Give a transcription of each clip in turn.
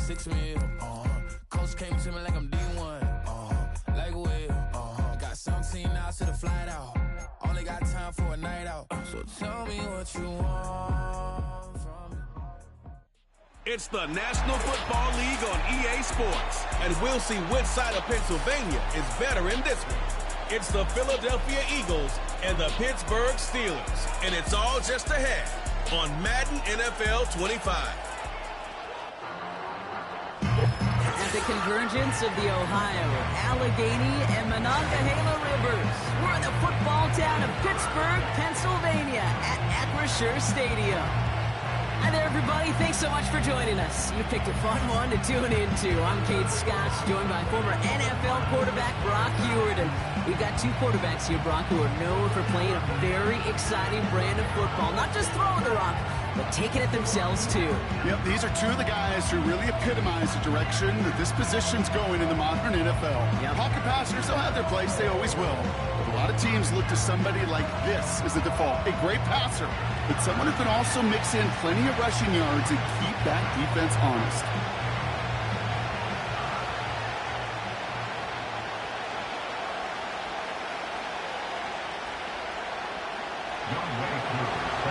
6 mil. Coach came to me like I'm D1. Like a whale. Got 17 hours to the flight out. Only got time for a night out. So tell me what you want from me. It's the National Football League on EA Sports, and we'll see which side of Pennsylvania is better in this one. It's the Philadelphia Eagles and the Pittsburgh Steelers, and it's all just ahead on Madden NFL 25. At the convergence of the Ohio, Allegheny, and Monongahela Rivers, we're in the football town of Pittsburgh, Pennsylvania at Acrisure Stadium. Hi there, everybody. Thanks so much for joining us. You picked a fun one to tune into. I'm Kate Scotch, joined by former NFL quarterback Brock Huard. And we've got two quarterbacks here, Brock, who are known for playing a very exciting brand of football. Not just throwing the rock, but taking it themselves, too. Yep, these are two of the guys who really epitomize the direction that this position's going in the modern NFL. Yep. Pocket passers, they'll have their place. They always will. But a lot of teams look to somebody like this as a default. A great passer, but someone who can also mix in plenty of rushing yards and keep that defense honest.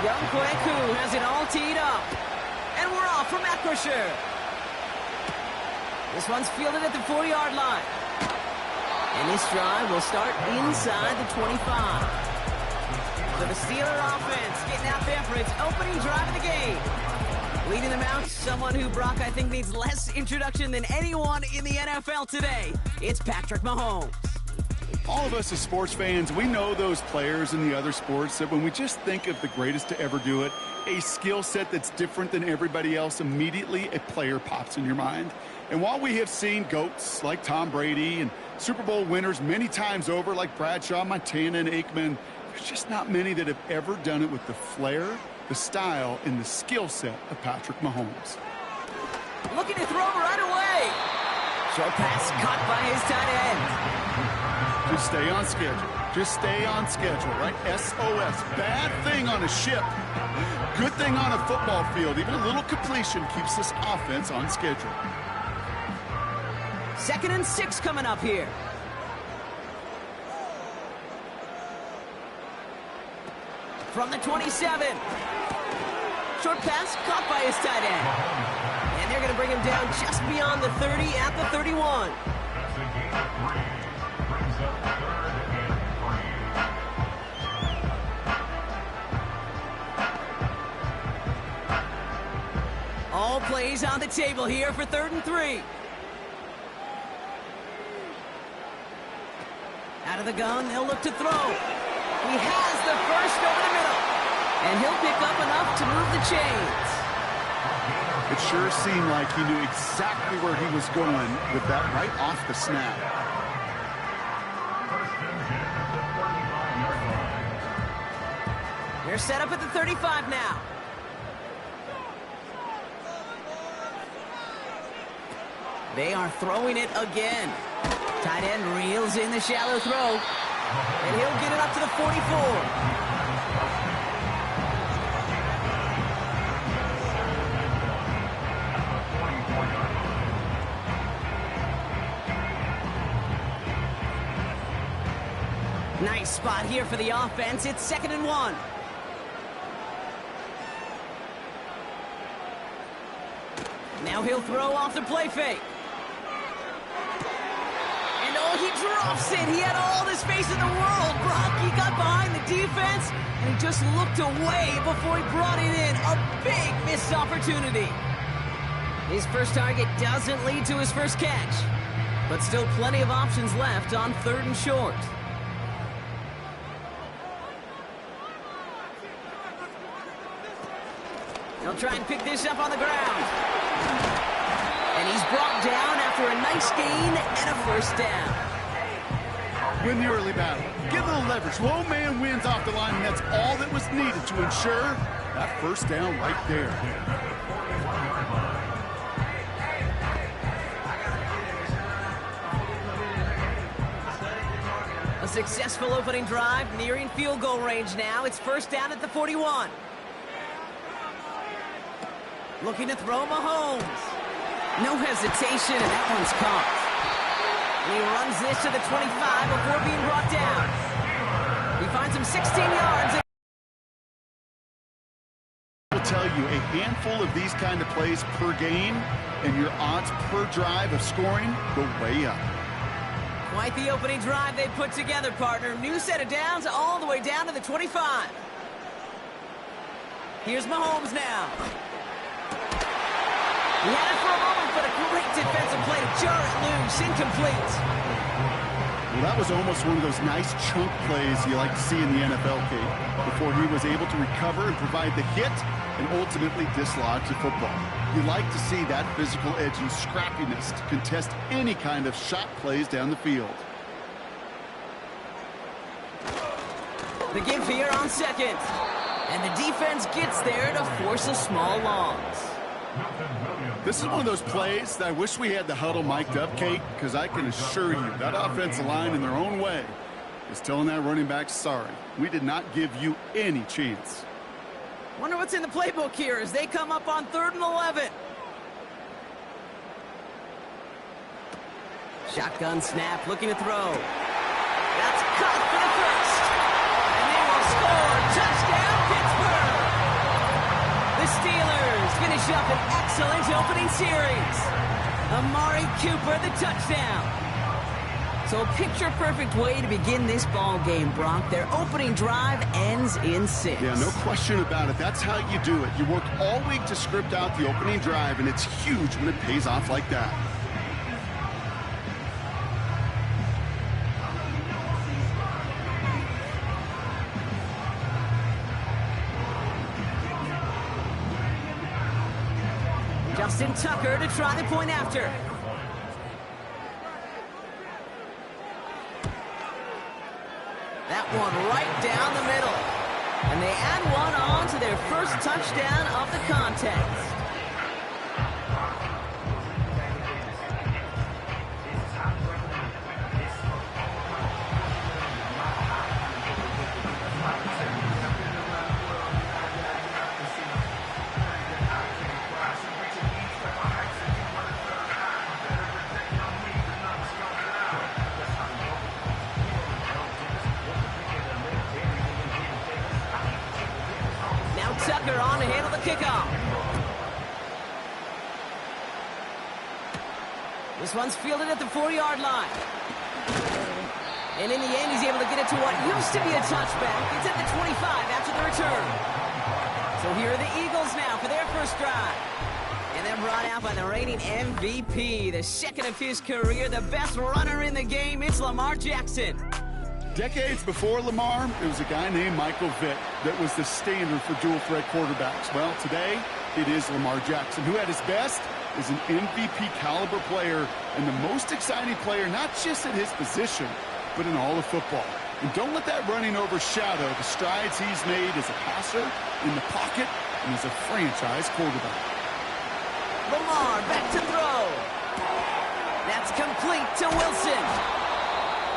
Young Kweku has it all teed up. And we're off from Acrisure. This one's fielded at the 40-yard line. And this drive will start inside the 25. So the Steeler offense getting out there for its opening drive of the game. Leading them out, someone who, Brock, I think needs less introduction than anyone in the NFL today. It's Patrick Mahomes. All of us as sports fans, we know those players in the other sports that when we just think of the greatest to ever do it, a skill set that's different than everybody else, immediately a player pops in your mind. And while we have seen GOATs like Tom Brady and Super Bowl winners many times over like Bradshaw, Montana, and Aikman, there's just not many that have ever done it with the flair, the style, and the skill set of Patrick Mahomes. Looking to throw right away. Short pass caught by his tight end. Just stay on schedule. Just stay on schedule, right? SOS. Bad thing on a ship. Good thing on a football field. Even a little completion keeps this offense on schedule. 2nd and 6 coming up here. From the 27. Short pass caught by his tight end. And they're going to bring him down just beyond the 30 at the 31. All plays on the table here for 3rd and 3. Out of the gun, they'll look to throw. He has the first over the middle. And he'll pick up enough to move the chains. It sure seemed like he knew exactly where he was going with that right off the snap. They're set up at the 35 now. They are throwing it again. Tight end reels in the shallow throw. And he'll get it up to the 44. Nice spot here for the offense. It's 2nd and 1. Now he'll throw off the play fake. And oh, he drops it. He had all the space in the world. Brock, he got behind the defense, and he just looked away before he brought it in. A big missed opportunity. His first target doesn't lead to his first catch, but still plenty of options left on 3rd and short. He'll try and pick this up on the ground. And he's brought down after a nice gain and a first down. Win the early battle. Get a little leverage. Low man wins off the line, and that's all that was needed to ensure that first down right there. A successful opening drive, nearing field goal range now. It's first down at the 41. Looking to throw Mahomes. No hesitation, and that one's caught. And he runs this to the 25 before being brought down. He finds him 16 yards. I'll tell you, a handful of these kind of plays per game, and your odds per drive of scoring go way up. Quite the opening drive they put together, partner. New set of downs all the way down to the 25. Here's Mahomes now. He had it for a moment, but a great defensive play to jar it loose. Incomplete. Well, that was almost one of those nice chunk plays you like to see in the NFL, Kate, before he was able to recover and provide the hit and ultimately dislodge the football. You like to see that physical edge and scrappiness to contest any kind of shot plays down the field. The give here on second. And the defense gets there to force a small loss. This is one of those plays that I wish we had the huddle mic'd up, Kate, because I can assure you that offensive line in their own way is telling that running back, sorry, we did not give you any chance. Wonder what's in the playbook here as they come up on 3rd and 11. Shotgun snap, looking to throw. That's caught for the first. And they will score. Touchdown, Pittsburgh! The Steelers finish up an excellent opening series. Amari Cooper, the touchdown. So a picture-perfect way to begin this ball game, Brock. Their opening drive ends in 6. Yeah, no question about it. That's how you do it. You work all week to script out the opening drive, and it's huge when it pays off like that. Justin Tucker to try the point after. That one right down the middle. And they add one on to their first touchdown of the contest. Tucker on to handle the kickoff. This one's fielded at the 4-yard line. And in the end, he's able to get it to what used to be a touchback. It's at the 25 after the return. So here are the Eagles now for their first drive. And they're brought out by the reigning MVP, the second of his career, the best runner in the game. It's Lamar Jackson. Decades before Lamar, it was a guy named Michael Vick that was the standard for dual-threat quarterbacks. Well, today, it is Lamar Jackson, who at his best is an MVP-caliber player and the most exciting player, not just at his position, but in all of football. And don't let that running overshadow the strides he's made as a passer, in the pocket, and as a franchise quarterback. Lamar back to throw. That's complete to Wilson.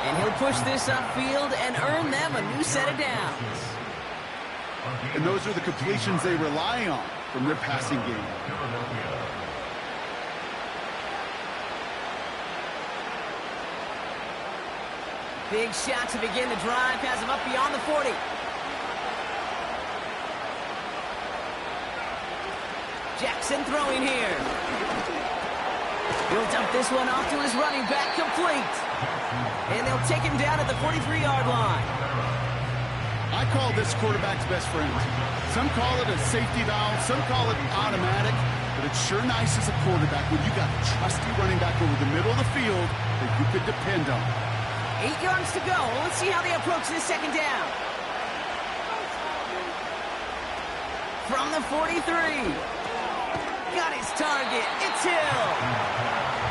And he'll push this upfield and earn them a new set of downs. And those are the completions they rely on from their passing game. Big shot to begin the drive, has him up beyond the 40. Jackson throwing here. He'll dump this one off to his running back, complete. And they'll take him down at the 43-yard line. I call this quarterback's best friend. Some call it a safety valve, some call it automatic, but it's sure nice as a quarterback when you got a trusty running back over the middle of the field that you could depend on. 8 yards to go. Let's see how they approach this second down. From the 43. Got his target. It's Hill.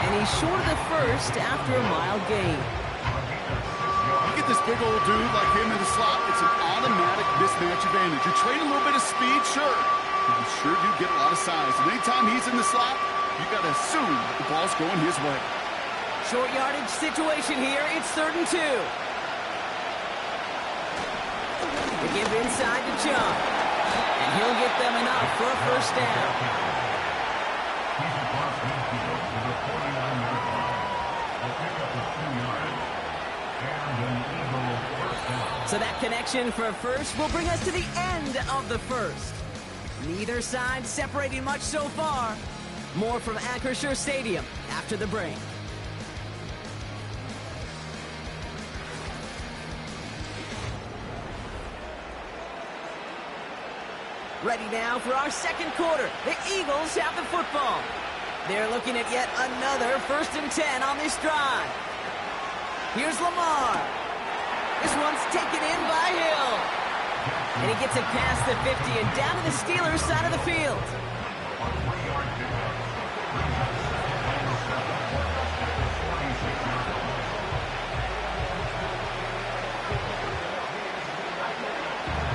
And he's short of the first after a mile gain. You get this big old dude like him in the slot, it's an automatic mismatch advantage. You trade a little bit of speed, sure, but you sure do get a lot of size. And anytime he's in the slot, you got to assume the ball's going his way. Short yardage situation here. It's 3rd and 2. They give inside to jump. And he'll get them enough for a first down. So that connection for a first will bring us to the end of the first. Neither side separating much so far. More from Acrisure Stadium after the break. Ready now for our second quarter. The Eagles have the football. They're looking at yet another 1st and 10 on this drive. Here's Lamar. This one's taken in by Hill. And he gets it past the 50 and down to the Steelers' side of the field.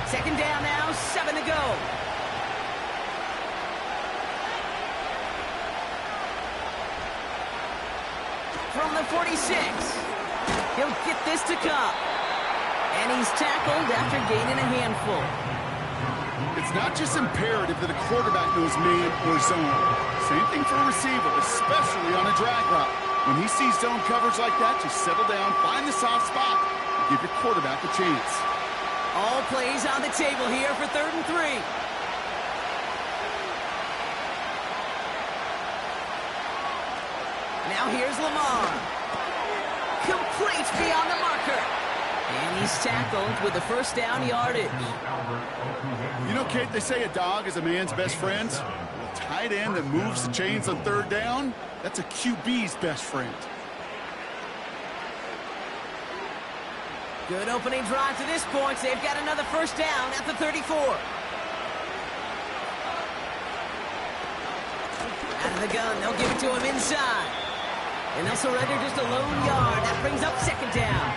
Second down now, 7 to go. From the 46, he'll get this to Cup. And he's tackled after gaining a handful. It's not just imperative that a quarterback knows man or zone. Same thing for a receiver, especially on a drag route. When he sees zone coverage like that, just settle down, find the soft spot, and give your quarterback a chance. All plays on the table here for 3rd and 3. Now here's Lamar. Complete beyond the marker. And he's tackled with the first down yardage. You know, Kate, they say a dog is a man's best friend. A tight end that moves the chains on 3rd down, that's a QB's best friend. Good opening drive to this point. They've got another first down at the 34. Out of the gun, they'll give it to him inside. And they'll surrender just a lone yard. That brings up 2nd down.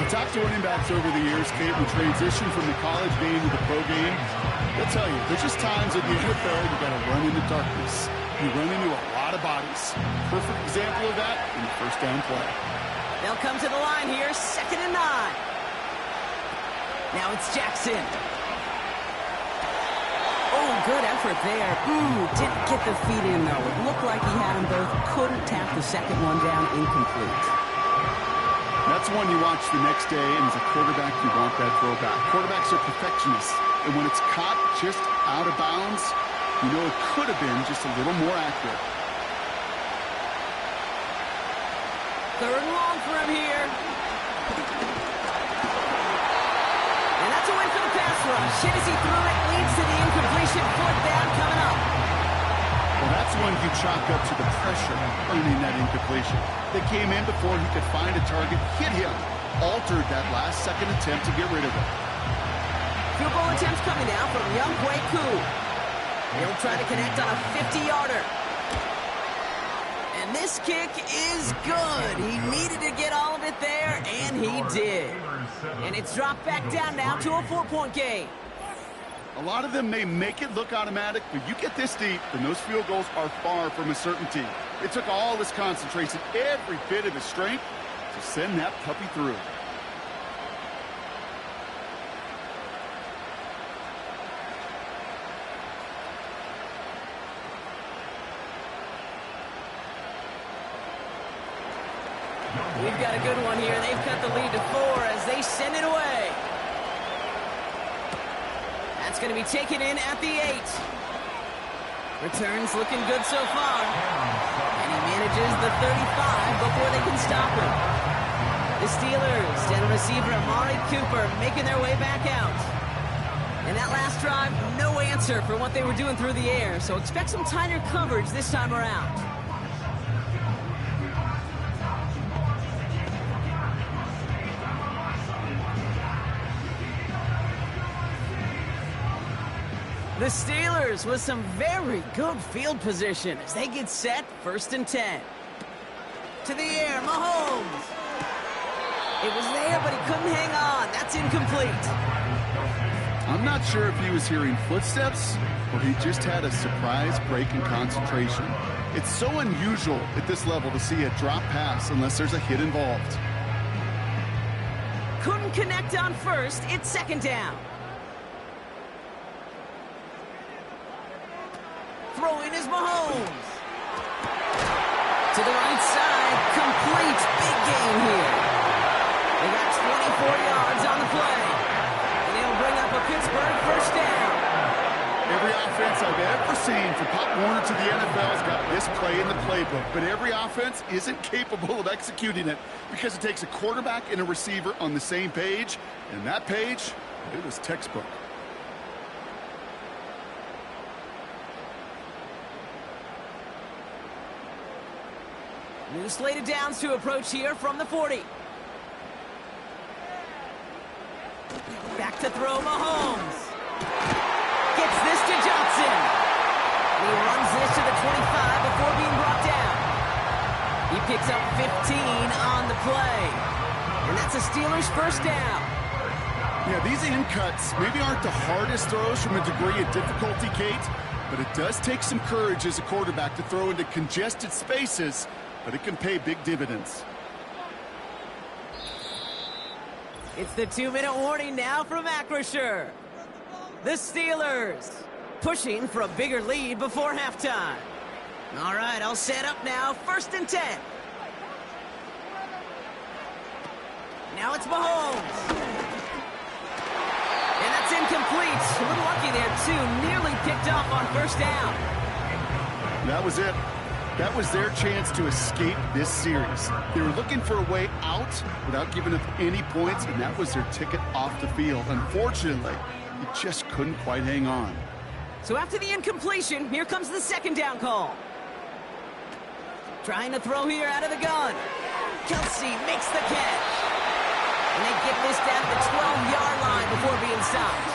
I've talked to running backs over the years, Kate, who transition from the college game to the pro game. They'll tell you, there's just times in the NFL you got to run into darkness. You run into a lot of bodies. Perfect example of that in the first down play. They'll come to the line here, 2nd and 9. Now it's Jackson. Oh, good effort there. Didn't get the feet in, though. It looked like he had them both. Couldn't tap the second one down, incomplete. That's one you watch the next day, and as a quarterback, you want that throwback. Quarterbacks are perfectionists, and when it's caught just out of bounds, you know it could have been just a little more accurate. 3rd and long for him here. And that's a win for the pass rush. Hit as he threw it, leads to the incompletion. 4th down coming up. Well, that's one you chalk up to the pressure earning that incompletion. They came in before he could find a target, hit him, altered that last-second attempt to get rid of it. Field goal attempts coming now from Younghoe Koo. He'll try to connect on a 50-yarder. And this kick is good. He needed to get all of it there, and he did. And it's dropped back down now to a 4-point game. A lot of them may make it look automatic, but you get this deep, and those field goals are far from a certainty. It took all his concentration, every bit of his strength, to send that puppy through. We've got a good one here. They've cut the lead to 4 as they send it away. That's going to be taken in at the 8. Returns looking good so far. And he manages the 35 before they can stop him. The Steelers and receiver Amari Cooper making their way back out. And that last drive, no answer for what they were doing through the air. So expect some tighter coverage this time around. The Steelers with some very good field position as they get set, 1st and 10. To the air, Mahomes. It was there, but he couldn't hang on. That's incomplete. I'm not sure if he was hearing footsteps or he just had a surprise break in concentration. It's so unusual at this level to see a drop pass unless there's a hit involved. Couldn't connect on 1st. It's 2nd down. Throwing is Mahomes. To the right side, complete. Big gain here. They got 24 yards on the play. And they'll bring up a Pittsburgh first down. Every offense I've ever seen from Pop Warner to the NFL has got this play in the playbook, but every offense isn't capable of executing it because it takes a quarterback and a receiver on the same page, and that page, it was textbook. New slate of downs to approach here from the 40. Back to throw Mahomes. Gets this to Johnson. He runs this to the 25 before being brought down. He picks up 15 on the play. And that's a Steelers first down. Yeah, these in cuts maybe aren't the hardest throws from a degree of difficulty, Kate, but it does take some courage as a quarterback to throw into congested spaces, but it can pay big dividends. It's the 2-minute warning now from Acrisure. The Steelers pushing for a bigger lead before halftime. All right, I'll set up now. 1st and 10. Now it's Mahomes. And that's incomplete. A little lucky there, too. Nearly picked off on first down. That was it. That was their chance to escape this series. They were looking for a way out without giving up any points, and that was their ticket off the field. Unfortunately, he just couldn't quite hang on. So after the incompletion, here comes the 2nd down call. Trying to throw here out of the gun. Kelsey makes the catch. And they get this down to the 12-yard line before being stopped.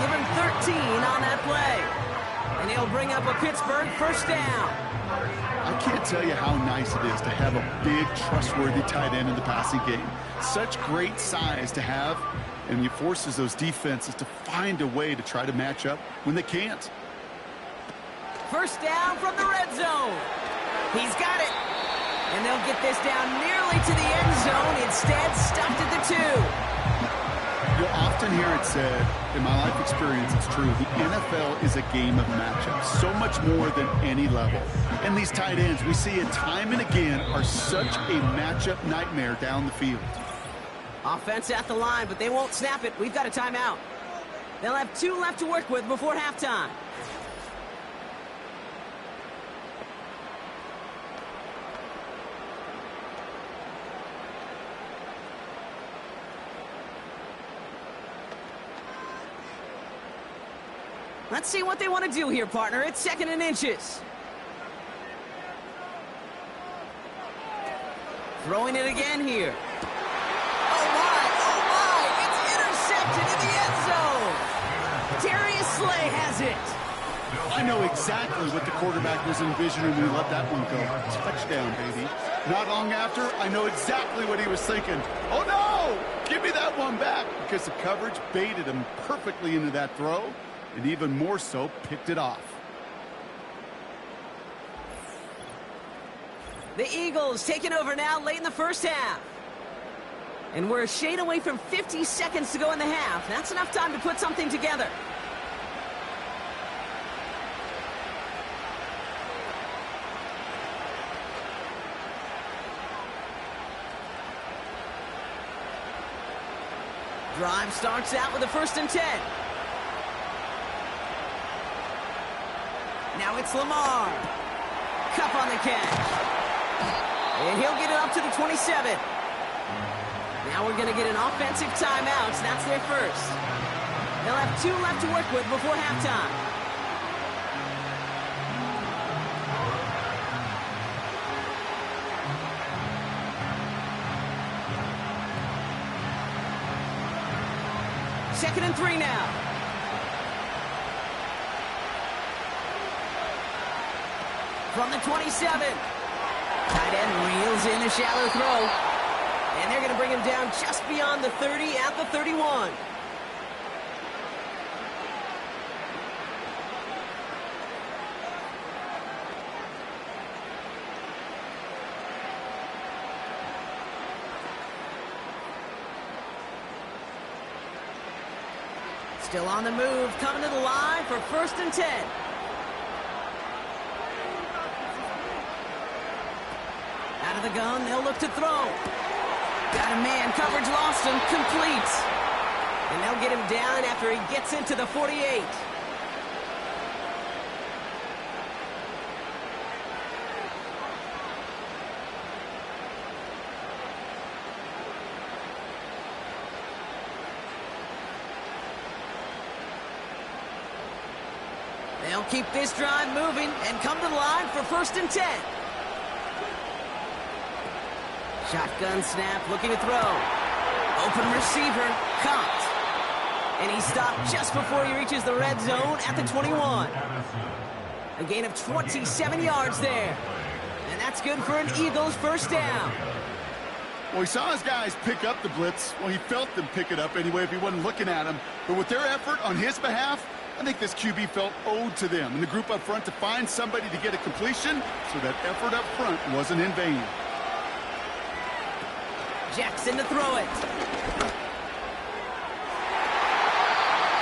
Give him 13 on that play. And he'll bring up a Pittsburgh first down. I can't tell you how nice it is to have a big, trustworthy tight end in the passing game. Such great size to have, and it forces those defenses to find a way to try to match up when they can't. First down from the red zone. He's got it. And they'll get this down nearly to the end zone. Instead, stopped at the 2. You'll often hear it said, in my life experience, it's true, the NFL is a game of matchups, so much more than any level. And these tight ends, we see it time and again, are such a matchup nightmare down the field. Offense at the line, but they won't snap it. We've got a timeout. They'll have 2 left to work with before halftime. Let's see what they want to do here, partner. It's 2nd and inches. Throwing it again here. Oh, my. It's intercepted in the end zone. Darius Slay has it. I know exactly what the quarterback was envisioning when he let that one go. Touchdown, baby. Not long after, I know exactly what he was thinking. Oh, no! Give me that one back, because the coverage baited him perfectly into that throw, and even more so, picked it off. The Eagles taking over now late in the first half. And we're a shade away from 50 seconds to go in the half. That's enough time to put something together. Drive starts out with a 1st and 10. Now it's Lamar. Cup on the catch. And he'll get it up to the 27. Now we're going to get an offensive timeout. That's their first. They'll have 2 left to work with before halftime. Second and 3 now. From the 27. Tight end reels in a shallow throw. And they're going to bring him down just beyond the 30 at the 31. Still on the move, coming to the line for 1st and 10. of the gun, they'll look to throw. Got a man, coverage lost him, complete. And they'll get him down after he gets into the 48. They'll keep this drive moving and come to the line for 1st and 10. Shotgun snap, looking to throw. Open receiver, caught. And he stopped just before he reaches the red zone at the 21. A gain of 27 yards there. And that's good for an Eagles 1st down. Well, he saw his guys pick up the blitz. Well, he felt them pick it up anyway if he wasn't looking at him. But with their effort on his behalf, I think this QB felt owed to them and the group up front to find somebody to get a completion, so that effort up front wasn't in vain. Jackson to throw it.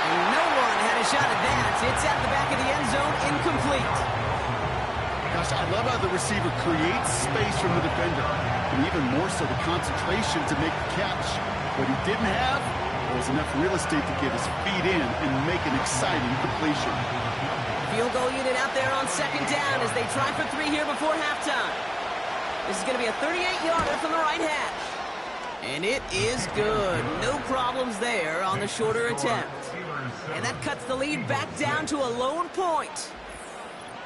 And no one had a shot at that. It's at the back of the end zone, incomplete. Gosh, I love how the receiver creates space from the defender, and even more so the concentration to make the catch. What he didn't have was enough real estate to get his feet in and make an exciting completion. Field goal unit out there on 2nd down as they try for 3 here before halftime. This is going to be a 38-yarder from the right hash. And it is good. No problems there on the shorter attempt. And that cuts the lead back down to a lone point.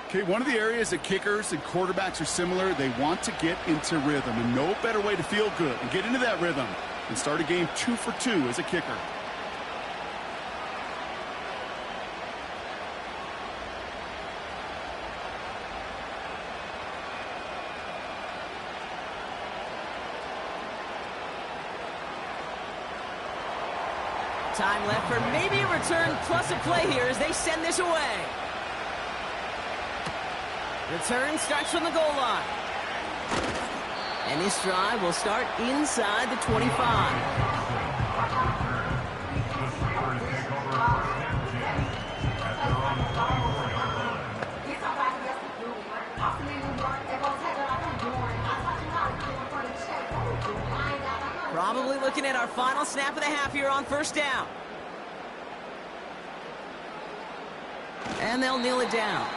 Okay, one of the areas that kickers and quarterbacks are similar, they want to get into rhythm, and no better way to feel good and get into that rhythm and start a game 2 for 2 as a kicker. Time left for maybe a return plus a play here as they send this away. Return starts from the goal line. And this drive will start inside the 25. Probably looking at our final snap of the half here on 1st down. And they'll kneel it down.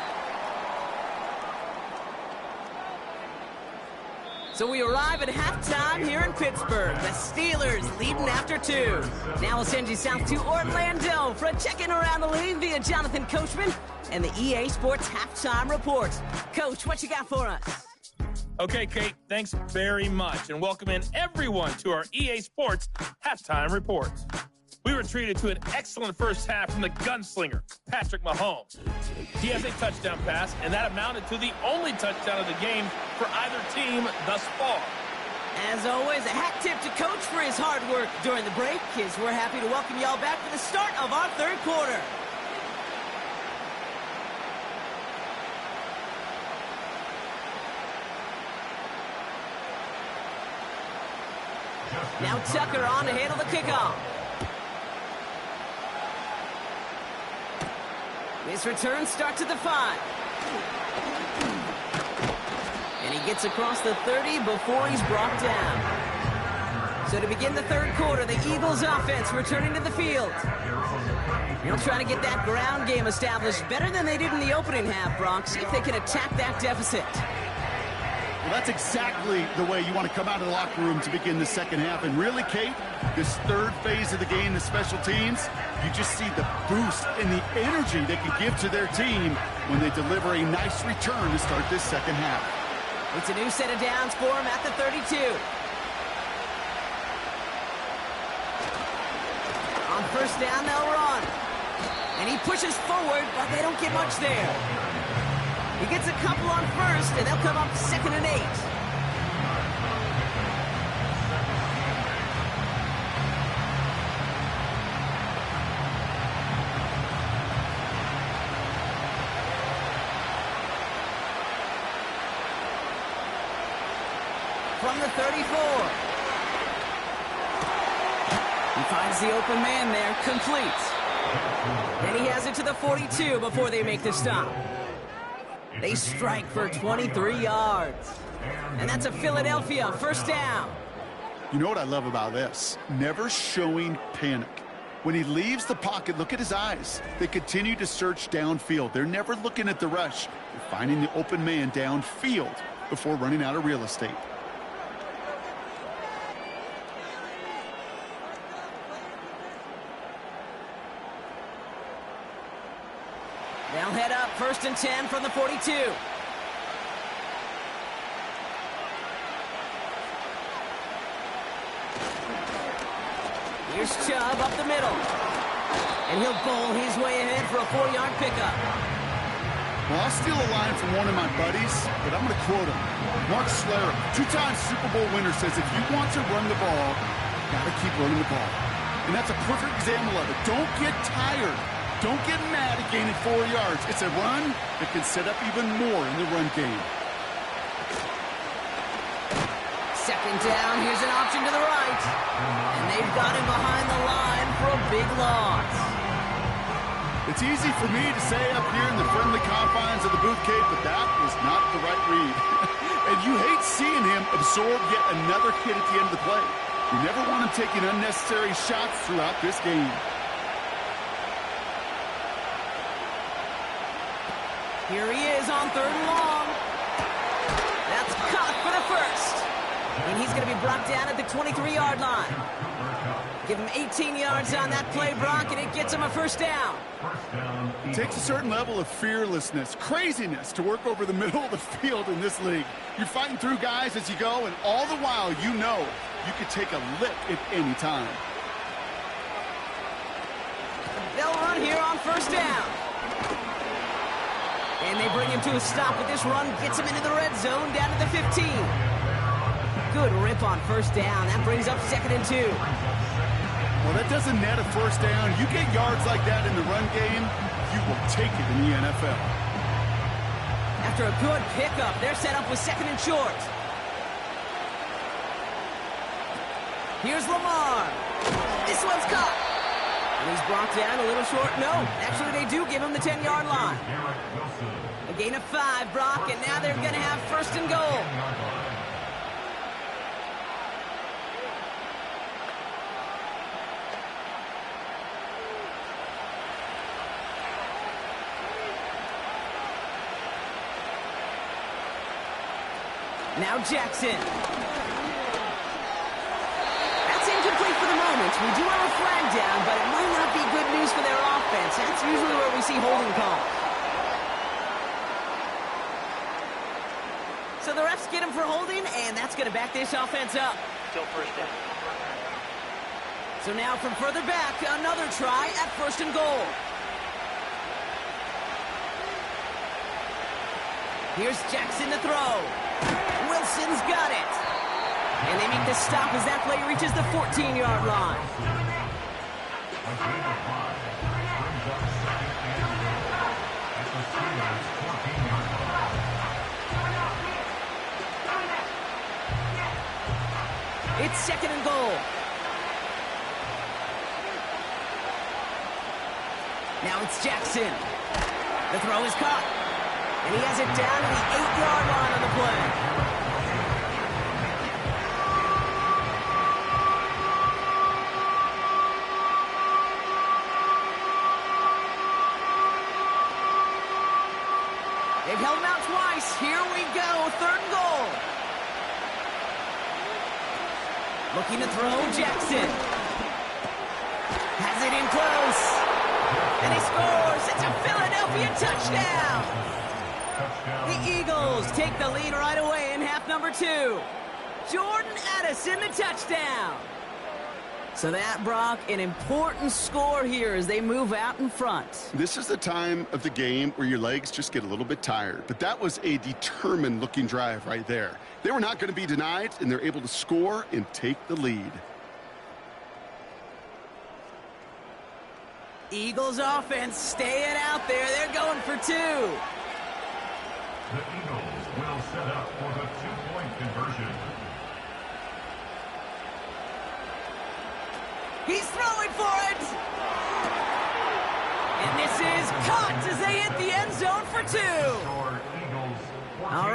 So we arrive at halftime here in Pittsburgh. The Steelers leading after 2. Now we'll send you south to Orlando for a check-in around the league via Jonathan Coachman and the EA Sports Halftime Report. Coach, what you got for us? Okay, Kate, thanks very much, and welcome in everyone to our EA Sports Halftime Report. We were treated to an excellent first half from the gunslinger, Patrick Mahomes. He has a touchdown pass, and that amounted to the only touchdown of the game for either team thus far. As always, a hat tip to Coach for his hard work during the break, as we're happy to welcome y'all back for the start of our 3rd quarter. Now Tucker on to handle the kickoff. This return starts at the 5. And he gets across the 30 before he's brought down. So to begin the 3rd quarter, the Eagles offense returning to the field. They'll try to get that ground game established better than they did in the opening half, Brock. See if they can attack that deficit. Well, that's exactly the way you want to come out of the locker room to begin the 2nd half. And really, Kate, this 3rd phase of the game, the special teams, you just see the boost and the energy they can give to their team when they deliver a nice return to start this 2nd half. It's a new set of downs for him at the 32. On 1st down, they'll run. And he pushes forward, but they don't get much there. He gets a couple on 1st, and they'll come up 2nd and 8. From the 34. He finds the open man there, complete. And he has it to the 42 before they make the stop. They strike for 23 yards. And that's a Philadelphia first down. You know what I love about this? Never showing panic. When he leaves the pocket, look at his eyes. They continue to search downfield. They're never looking at the rush. They're finding the open man downfield before running out of real estate. They'll head up 1st and 10 from the 42. Here's Chubb up the middle. And he'll bowl his way ahead for a 4-yard pickup. Well, I'll steal a line from one of my buddies, but I'm going to quote him. Mark Schlereth, 2-time Super Bowl winner, says if you want to run the ball, you got to keep running the ball. And that's a perfect example of it. Don't get tired. Don't get mad at gaining 4 yards. It's a run that can set up even more in the run game. 2nd down, here's an option to the right. And they've got him behind the line for a big loss. It's easy for me to say up here in the friendly confines of the Booth Cave, but that was not the right read. And you hate seeing him absorb yet another hit at the end of the play. You never want him taking unnecessary shots throughout this game. Here he is on 3rd and long. That's caught for the first. And he's going to be brought down at the 23-yard line. Give him 18 yards on that play, Brock, and it gets him a first down. It takes a certain level of fearlessness, craziness to work over the middle of the field in this league. You're fighting through guys as you go, and all the while you know you could take a lick at any time. They'll run here on 1st down. And they bring him to a stop with this run, gets him into the red zone down to the 15. Good rip on 1st down. That brings up 2nd and 2. Well, that doesn't net a first down. You get yards like that in the run game, you will take it in the NFL. After a good pickup, they're set up with 2nd and short. Here's Lamar. This one's caught. And he's brought down a little short. No, actually they do give him the 10-yard line. A gain of 5, Brock, and now they're going to have 1st and goal. Now Jackson. That's incomplete for the moment. We do have a flag down, but it might not be good news for their offense. That's usually where we see holding calls. So the refs get him for holding, and that's going to back this offense up. Still first down. So now from further back, another try at 1st and goal. Here's Jackson to throw. Wilson's got it. And they make the stop as that play reaches the 14-yard line. It's 2nd and goal. Now it's Jackson. The throw is caught. And he has it down to the 8-yard line on the play. They've held him out twice. Here we go, 3rd and goal. Looking to throw, Jackson. Has it in close. And he scores. It's a Philadelphia touchdown. The Eagles take the lead right away in half number 2. Jordan Addison, the touchdown. So that, Brock, an important score here as they move out in front. This is the time of the game where your legs just get a little bit tired. But that was a determined-looking drive right there. They were not going to be denied, and they're able to score and take the lead. Eagles offense staying out there. They're going for 2. The Eagles will set up for the 2-point conversion. He's throwing for it. And this is caught as they hit the end zone for 2.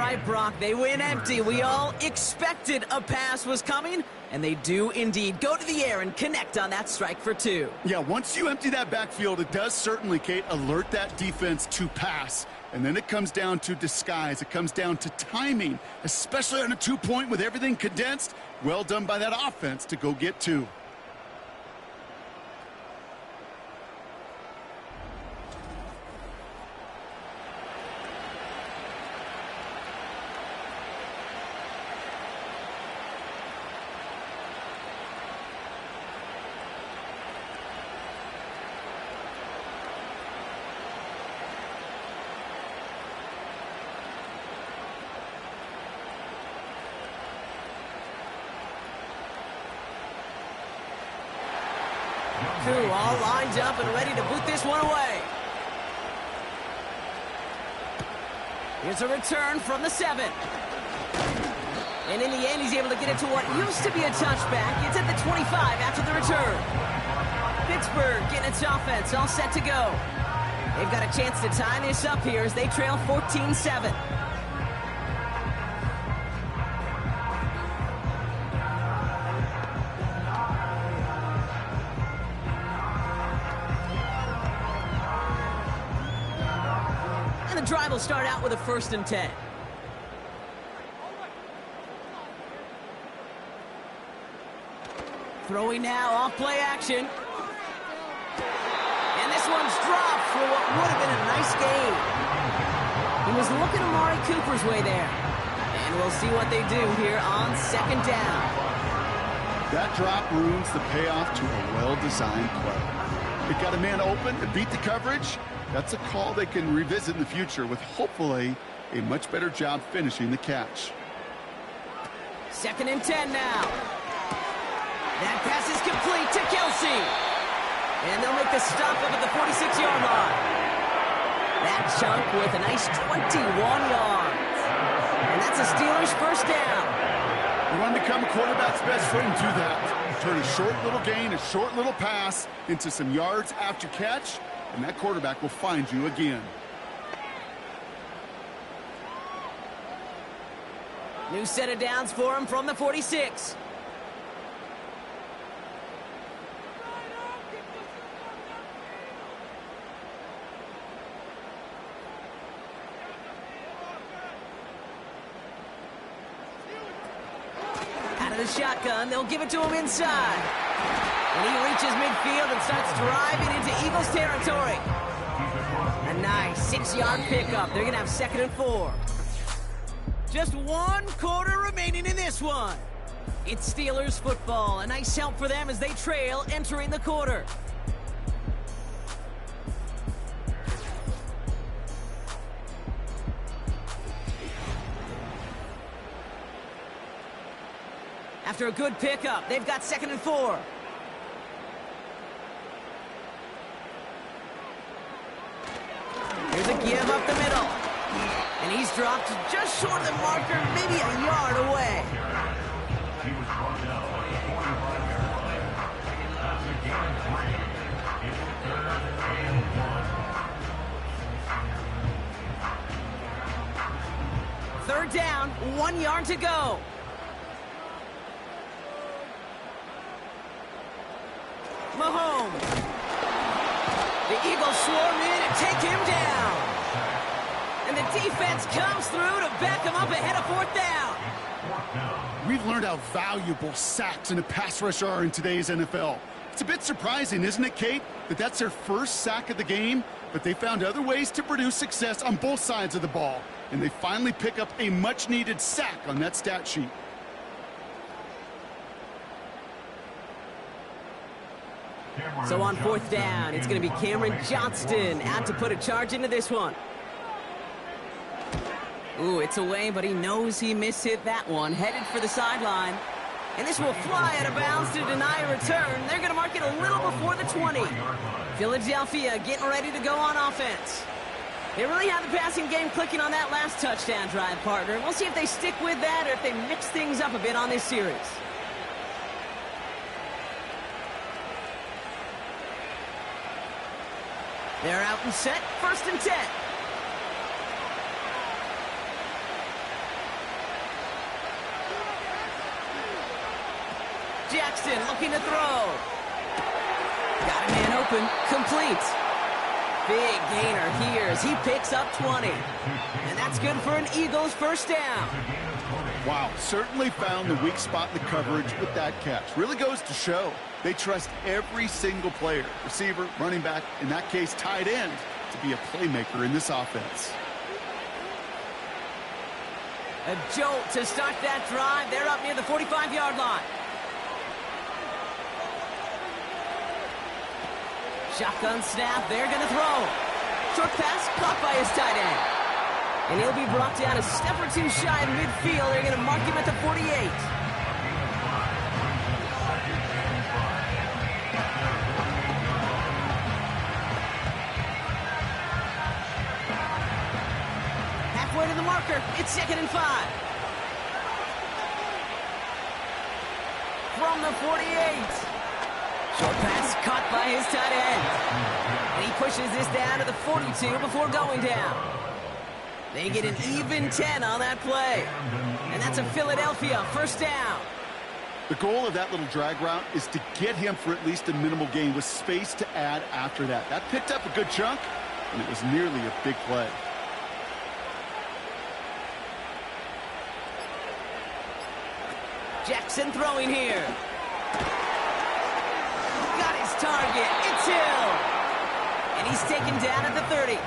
right, Brock. They win empty. We all expected a pass was coming, and they do indeed go to the air and connect on that strike for 2. Yeah, once you empty that backfield, it does certainly, Kate, alert that defense to pass. And then it comes down to disguise. It comes down to timing, especially on a 2-point with everything condensed. Well done by that offense to go get 2. All lined up and ready to boot this one away. Here's a return from the 7. And in the end, he's able to get it to what used to be a touchback. It's at the 25 after the return. Pittsburgh getting its offense all set to go. They've got a chance to tie this up here as they trail 14-7. Drive will start out with a 1st and 10. Throwing now, off play action. And this one's dropped for what would have been a nice gain. He was looking Amari Cooper's way there. And we'll see what they do here on 2nd down. That drop ruins the payoff to a well-designed play. It got a man open, it beat the coverage. That's a call they can revisit in the future with hopefully a much better job finishing the catch. 2nd and 10 now. That pass is complete to Kelsey. And they'll make the stop up at the 46-yard line. That chunk with a nice 21 yards. And that's a Steelers 1st down. You want to become a quarterback's best friend, do that. Turn a short little gain, a short little pass into some yards after catch, and that quarterback will find you again. New set of downs for him from the 46. Out of the shotgun, they'll give it to him inside. And he reaches midfield and starts driving into Eagles territory. A nice 6-yard pickup. They're going to have 2nd and 4. Just 1 quarter remaining in this one. It's Steelers football. A nice help for them as they trail entering the quarter. After a good pickup, they've got 2nd and 4. Here's a give up the middle. And he's dropped just short of the marker, maybe a yard away. He was brought down at the 45-yard line. That's a gain of 3. It's 3rd and 1. 3rd down, 1 yard to go. Mahomes. The Eagles swarm in and take him down. And the defense comes through to back him up ahead of 4th down. We've learned how valuable sacks in a pass rush are in today's NFL. It's a bit surprising, isn't it, Kate, that that's their first sack of the game, but they found other ways to produce success on both sides of the ball, and they finally pick up a much-needed sack on that stat sheet. So on 4th down, it's going to be Cameron Johnston out to put a charge into this one. Ooh, it's away, but he knows he mishit that one. Headed for the sideline. And this will fly out of bounds to deny a return. They're going to mark it a little before the 20. Philadelphia getting ready to go on offense. They really have the passing game clicking on that last touchdown drive, partner. We'll see if they stick with that or if they mix things up a bit on this series. They're out and set. 1st and 10. Jackson looking to throw. Got a man open. Complete. Big gainer here as he picks up 20. And that's good for an Eagles first down. Wow, certainly found the weak spot in the coverage with that catch. Really goes to show they trust every single player, receiver, running back, in that case, tight end, to be a playmaker in this offense. A jolt to start that drive. They're up near the 45-yard line. Shotgun snap. They're going to throw. Short pass caught by his tight end. And he'll be brought down a step or two shy of midfield. They're going to mark him at the 48. Halfway to the marker. It's 2nd and 5. From the 48. Short pass caught by his tight end. And he pushes this down to the 42 before going down. They get an even 10 on that play. And that's a Philadelphia first down. The goal of that little drag route is to get him for at least a minimal gain with space to add after that. That picked up a good chunk, and it was nearly a big play. Jackson throwing here. Got his target. It's Hill. And he's taken down at the 30.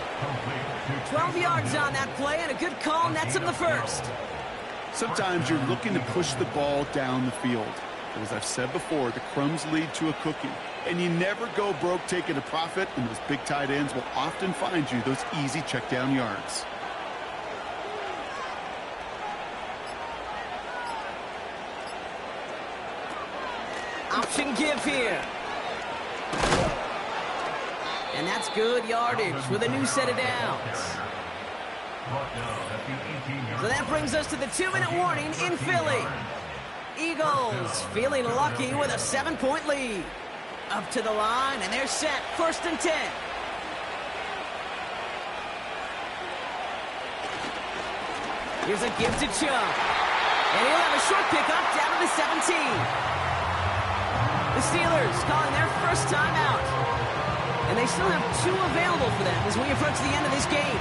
12 yards on that play, and a good call nets him the first. Sometimes you're looking to push the ball down the field. But as I've said before, the crumbs lead to a cookie. And you never go broke taking a profit, and those big tight ends will often find you those easy check down yards. Option give here. And that's good yardage with a new set of downs. So that brings us to the 2-minute warning in Philly. Eagles feeling lucky with a 7-point lead. Up to the line, and they're set. 1st and 10. Here's a give to Chubb. And he'll have a short pickup down to the 17. The Steelers calling their first timeout. And they still have 2 available for them as we approach the end of this game.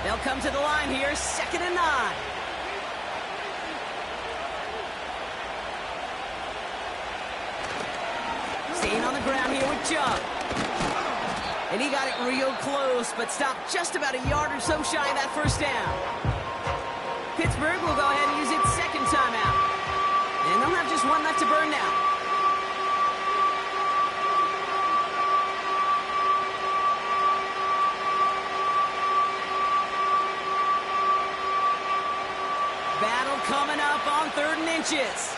They'll come to the line here, 2nd and 9. Staying on the ground here with Chubb. And he got it real close, but stopped just about a yard or so shy of that first down. Pittsburgh will go ahead and use its 2nd timeout. And they'll have just 1 left to burn now. Battle coming up on 3rd and inches.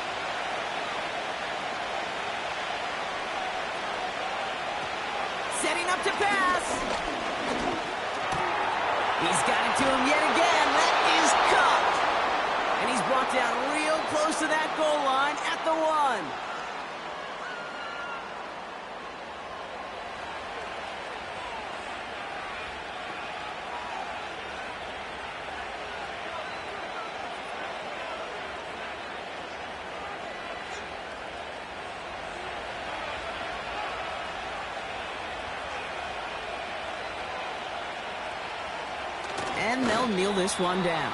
Setting up to pass. He's got it to him yet again. That is caught. And he's brought down real close to that goal line at the 1. And they'll kneel this one down.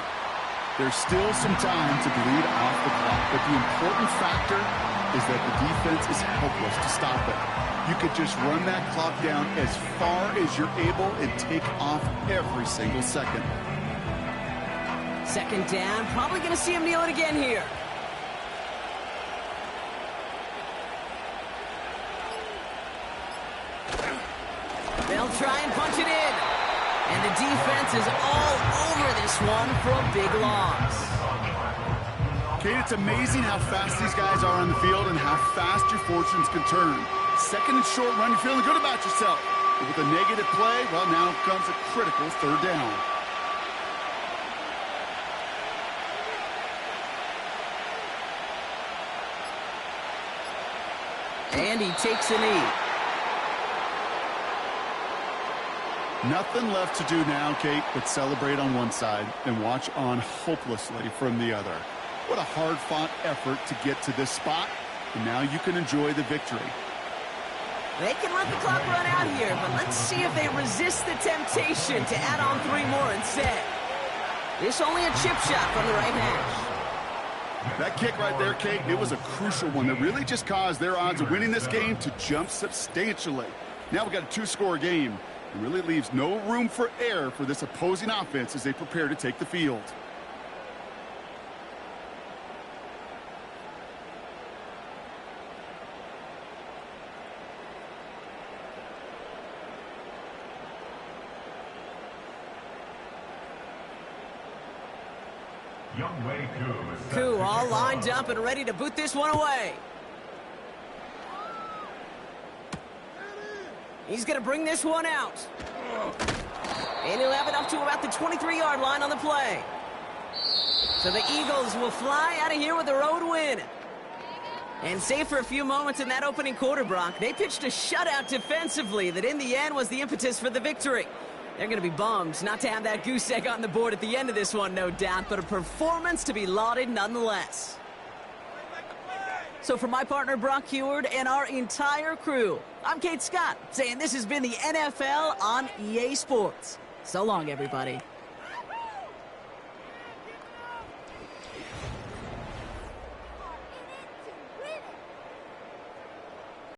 There's still some time to bleed off the clock, but the important factor is that the defense is helpless to stop it. You could just run that clock down as far as you're able and take off every single second. 2nd down, probably going to see him kneel it again here. They'll try and punch it in. And the defense is all over this one for a big loss. Kate, it's amazing how fast these guys are on the field and how fast your fortunes can turn. 2nd and short run, you're feeling good about yourself. But with a negative play, well, now comes a critical 3rd down. And he takes a knee. Nothing left to do now, Kate, but celebrate on one side and watch on hopelessly from the other. What a hard-fought effort to get to this spot, and now you can enjoy the victory. They can let the clock run out here, but let's see if they resist the temptation to add on 3 more instead. This only a chip shot from the right hash. That kick right there, Kate, it was a crucial one that really just caused their odds of winning this game to jump substantially. Now we've got a 2-score game. It really leaves no room for error for this opposing offense as they prepare to take the field. Koo all lined up and ready to boot this one away. He's going to bring this one out. And he'll have it up to about the 23-yard line on the play. So the Eagles will fly out of here with a road win. And save for a few moments in that opening quarter, Brock, they pitched a shutout defensively that in the end was the impetus for the victory. They're going to be bummed not to have that goose egg on the board at the end of this one, no doubt, but a performance to be lauded nonetheless. So for my partner, Brock Huard, and our entire crew, I'm Kate Scott, saying this has been the NFL on EA Sports. So long, everybody.